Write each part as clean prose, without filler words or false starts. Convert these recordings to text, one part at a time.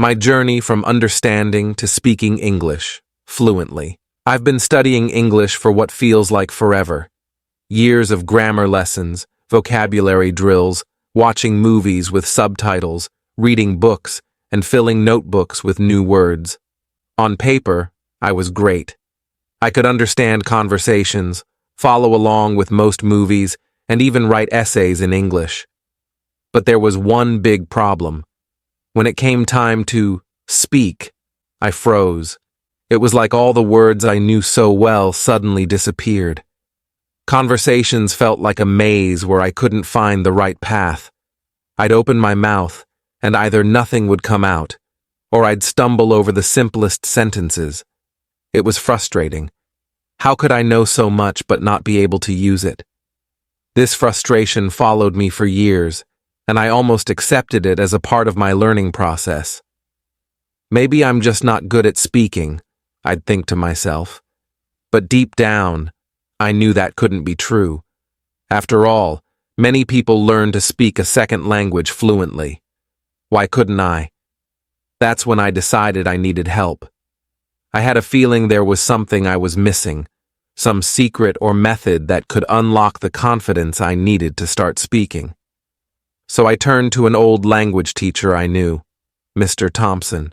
My journey from understanding to speaking English fluently. I've been studying English for what feels like forever. Years of grammar lessons, vocabulary drills, watching movies with subtitles, reading books, and filling notebooks with new words. On paper, I was great. I could understand conversations, follow along with most movies, and even write essays in English. But there was one big problem. When it came time to speak, I froze. It was like all the words I knew so well suddenly disappeared. Conversations felt like a maze where I couldn't find the right path. I'd open my mouth, and either nothing would come out, or I'd stumble over the simplest sentences. It was frustrating. How could I know so much but not be able to use it? This frustration followed me for years, and I almost accepted it as a part of my learning process. Maybe I'm just not good at speaking, I'd think to myself. But deep down, I knew that couldn't be true. After all, many people learn to speak a second language fluently. Why couldn't I? That's when I decided I needed help. I had a feeling there was something I was missing, some secret or method that could unlock the confidence I needed to start speaking. So I turned to an old language teacher I knew, Mr. Thompson.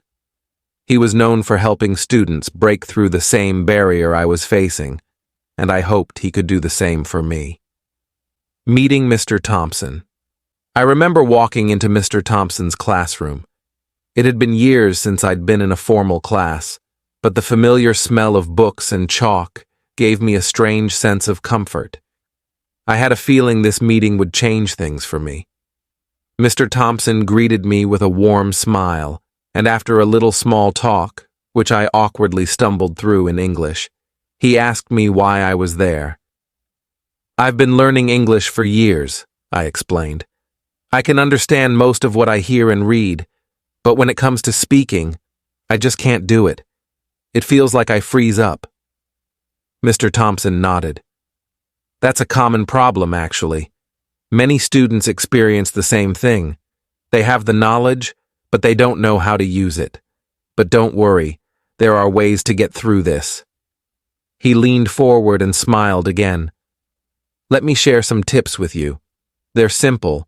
He was known for helping students break through the same barrier I was facing, and I hoped he could do the same for me. Meeting Mr. Thompson. I remember walking into Mr. Thompson's classroom. It had been years since I'd been in a formal class, but the familiar smell of books and chalk gave me a strange sense of comfort. I had a feeling this meeting would change things for me. Mr. Thompson greeted me with a warm smile, and after a little small talk, which I awkwardly stumbled through in English, he asked me why I was there. I've been learning English for years, I explained. I can understand most of what I hear and read, but when it comes to speaking, I just can't do it. It feels like I freeze up. Mr. Thompson nodded. That's a common problem, actually. Many students experience the same thing. They have the knowledge, but they don't know how to use it. But don't worry, there are ways to get through this. He leaned forward and smiled again. Let me share some tips with you. They're simple,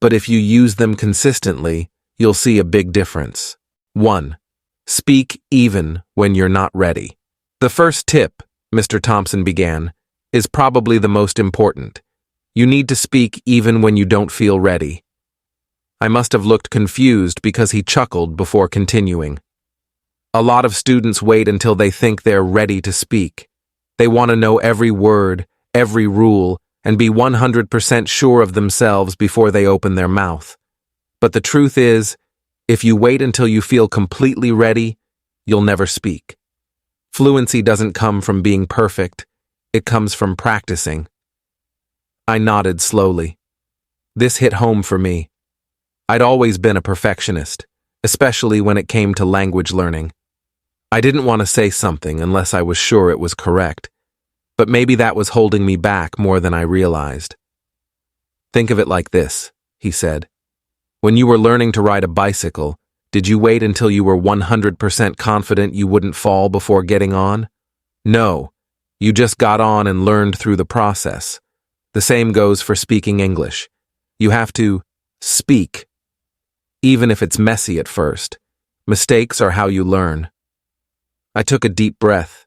but if you use them consistently, you'll see a big difference. 1. Speak even when you're not ready. The first tip, Mr. Thompson began, is probably the most important. You need to speak even when you don't feel ready. I must have looked confused because he chuckled before continuing. A lot of students wait until they think they're ready to speak. They want to know every word, every rule, and be 100% sure of themselves before they open their mouth. But the truth is, if you wait until you feel completely ready, you'll never speak. Fluency doesn't come from being perfect. It comes from practicing. I nodded slowly. This hit home for me. I'd always been a perfectionist, especially when it came to language learning. I didn't want to say something unless I was sure it was correct, but maybe that was holding me back more than I realized. Think of it like this, he said. When you were learning to ride a bicycle, did you wait until you were 100% confident you wouldn't fall before getting on? No, you just got on and learned through the process. The same goes for speaking English. You have to speak, even if it's messy at first. Mistakes are how you learn. I took a deep breath.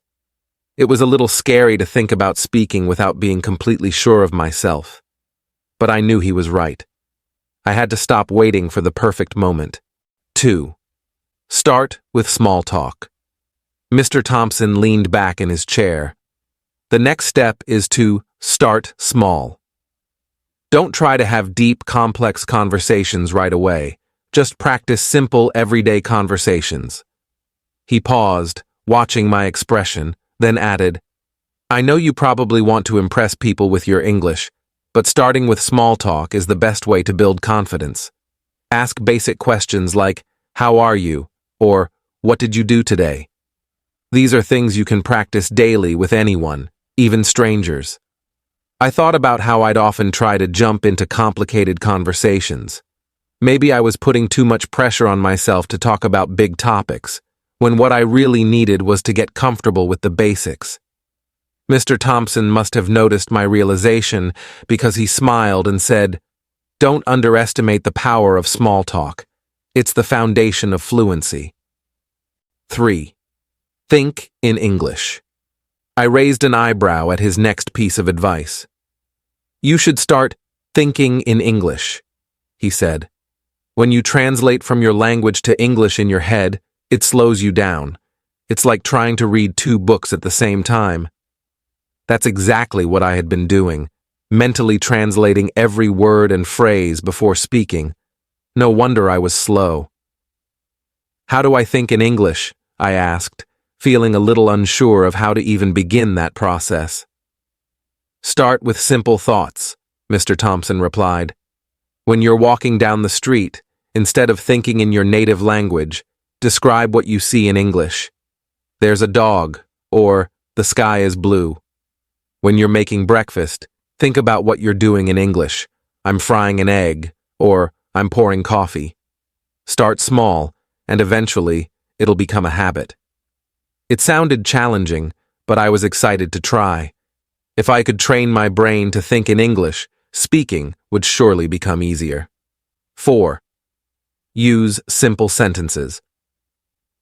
It was a little scary to think about speaking without being completely sure of myself. But I knew he was right. I had to stop waiting for the perfect moment. 2. Start with small talk. Mr. Thompson leaned back in his chair. The next step is to start small. Don't try to have deep, complex conversations right away. Just practice simple, everyday conversations. He paused, watching my expression, then added, I know you probably want to impress people with your English, but starting with small talk is the best way to build confidence. Ask basic questions like, how are you? Or, what did you do today? These are things you can practice daily with anyone, even strangers. I thought about how I'd often try to jump into complicated conversations. Maybe I was putting too much pressure on myself to talk about big topics, when what I really needed was to get comfortable with the basics. Mr. Thompson must have noticed my realization because he smiled and said, "Don't underestimate the power of small talk. It's the foundation of fluency." 3. Think in English. I raised an eyebrow at his next piece of advice. "You should start thinking in English," he said. "When you translate from your language to English in your head, it slows you down. It's like trying to read two books at the same time." That's exactly what I had been doing, mentally translating every word and phrase before speaking. No wonder I was slow. "How do I think in English?" I asked, feeling a little unsure of how to even begin that process. "Start with simple thoughts," Mr. Thompson replied. "When you're walking down the street, instead of thinking in your native language, describe what you see in English. There's a dog, or the sky is blue. When you're making breakfast, think about what you're doing in English. I'm frying an egg, or I'm pouring coffee. Start small, and eventually, it'll become a habit." It sounded challenging, but I was excited to try. If I could train my brain to think in English, speaking would surely become easier. 4. Use simple sentences.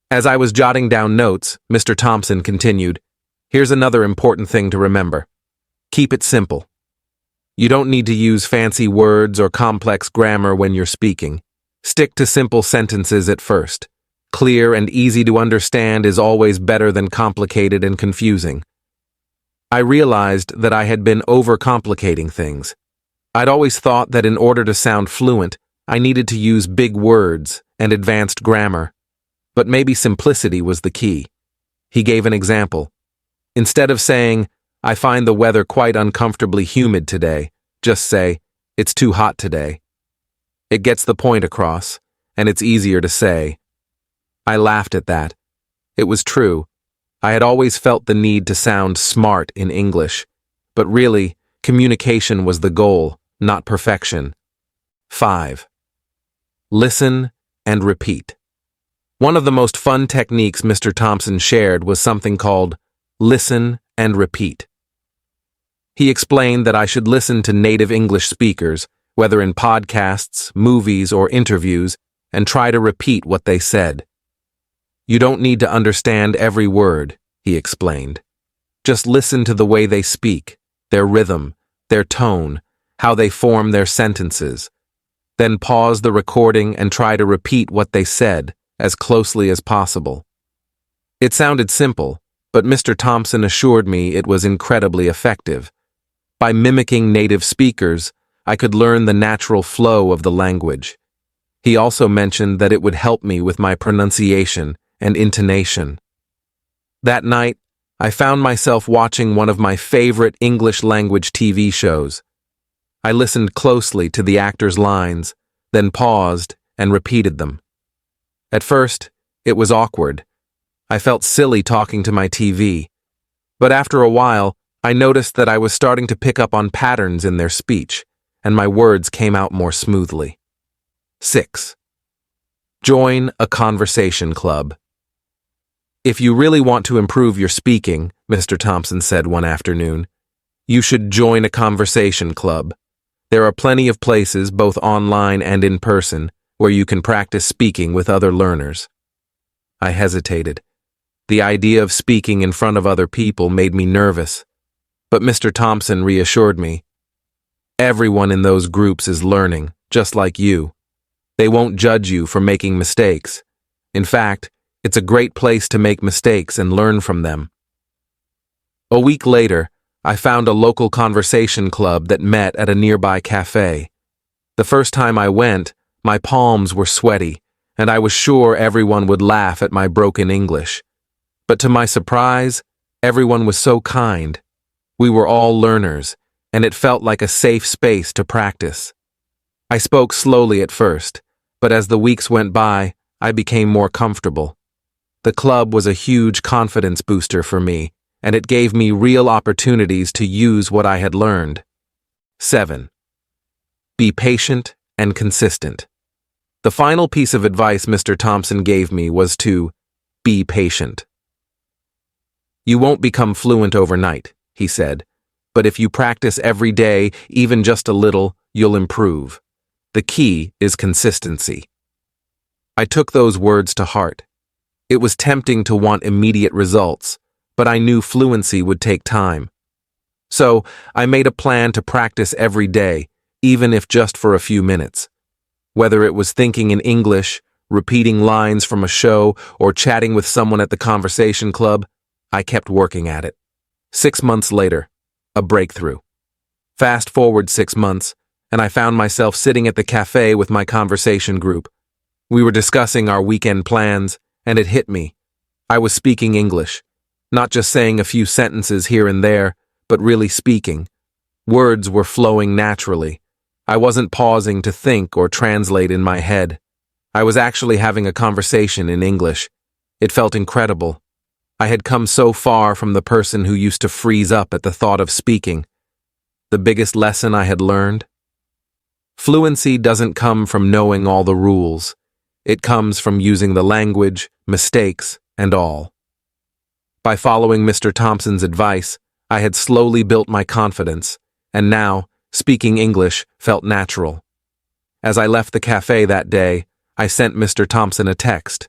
As I was jotting down notes, Mr. Thompson continued, "Here's another important thing to remember. Keep it simple. You don't need to use fancy words or complex grammar when you're speaking. Stick to simple sentences at first. Clear and easy to understand is always better than complicated and confusing." I realized that I had been overcomplicating things. I'd always thought that in order to sound fluent, I needed to use big words and advanced grammar. But maybe simplicity was the key. He gave an example. Instead of saying, "I find the weather quite uncomfortably humid today," just say, "It's too hot today." It gets the point across, and it's easier to say. I laughed at that. It was true. I had always felt the need to sound smart in English, but really, communication was the goal, not perfection. 5. Listen and repeat. One of the most fun techniques Mr. Thompson shared was something called listen and repeat. He explained that I should listen to native English speakers, whether in podcasts, movies, or interviews, and try to repeat what they said. "You don't need to understand every word," he explained. "Just listen to the way they speak, their rhythm, their tone, how they form their sentences. Then pause the recording and try to repeat what they said as closely as possible." It sounded simple, but Mr. Thompson assured me it was incredibly effective. By mimicking native speakers, I could learn the natural flow of the language. He also mentioned that it would help me with my pronunciation and intonation. That night, I found myself watching one of my favorite English language TV shows. I listened closely to the actors' lines, then paused and repeated them. At first, it was awkward. I felt silly talking to my TV. But after a while, I noticed that I was starting to pick up on patterns in their speech, and my words came out more smoothly. 6. Join a conversation club. "If you really want to improve your speaking," Mr. Thompson said one afternoon, "you should join a conversation club. There are plenty of places, both online and in person, where you can practice speaking with other learners." I hesitated. The idea of speaking in front of other people made me nervous. But Mr. Thompson reassured me. "Everyone in those groups is learning, just like you. They won't judge you for making mistakes. In fact, it's a great place to make mistakes and learn from them." A week later, I found a local conversation club that met at a nearby cafe. The first time I went, my palms were sweaty, and I was sure everyone would laugh at my broken English. But to my surprise, everyone was so kind. We were all learners, and it felt like a safe space to practice. I spoke slowly at first, but as the weeks went by, I became more comfortable. The club was a huge confidence booster for me, and it gave me real opportunities to use what I had learned. 7. Be patient and consistent. The final piece of advice Mr. Thompson gave me was to be patient. You won't become fluent overnight, he said, but if you practice every day, even just a little, you'll improve. The key is consistency. I took those words to heart. It was tempting to want immediate results, but I knew fluency would take time. So I made a plan to practice every day, even if just for a few minutes. Whether it was thinking in English, repeating lines from a show, or chatting with someone at the conversation club, I kept working at it. 6 months later, a breakthrough. Fast forward 6 months, and I found myself sitting at the cafe with my conversation group. We were discussing our weekend plans, and it hit me. I was speaking English, not just saying a few sentences here and there, but really speaking. Words were flowing naturally. I wasn't pausing to think or translate in my head. I was actually having a conversation in English. It felt incredible. I had come so far from the person who used to freeze up at the thought of speaking. The biggest lesson I had learned? Fluency doesn't come from knowing all the rules. It comes from using the language, mistakes, and all. By following Mr. Thompson's advice, I had slowly built my confidence, and now, speaking English felt natural. As I left the cafe that day, I sent Mr. Thompson a text.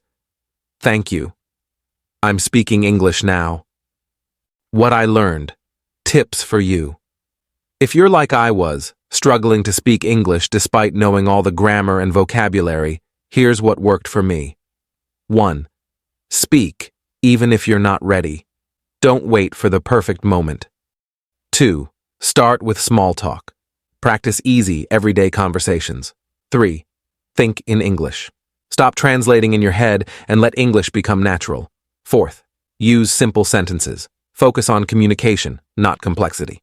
Thank you. I'm speaking English now. What I learned. Tips for you. If you're like I was, struggling to speak English despite knowing all the grammar and vocabulary, here's what worked for me. 1. Speak, even if you're not ready. Don't wait for the perfect moment. 2. Start with small talk. Practice easy, everyday conversations. 3. Think in English. Stop translating in your head and let English become natural. 4th, use simple sentences. Focus on communication, not complexity.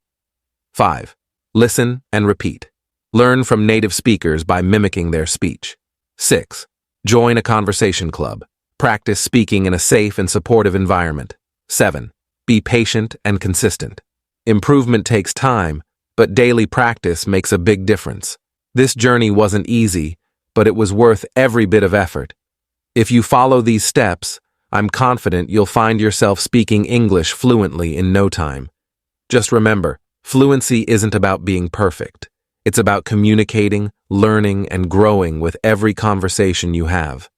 5. Listen and repeat. Learn from native speakers by mimicking their speech. 6. Join a conversation club. Practice speaking in a safe and supportive environment. 7. Be patient and consistent. Improvement takes time, but daily practice makes a big difference. This journey wasn't easy, but it was worth every bit of effort. If you follow these steps, I'm confident you'll find yourself speaking English fluently in no time. Just remember, fluency isn't about being perfect. It's about communicating, learning, and growing with every conversation you have.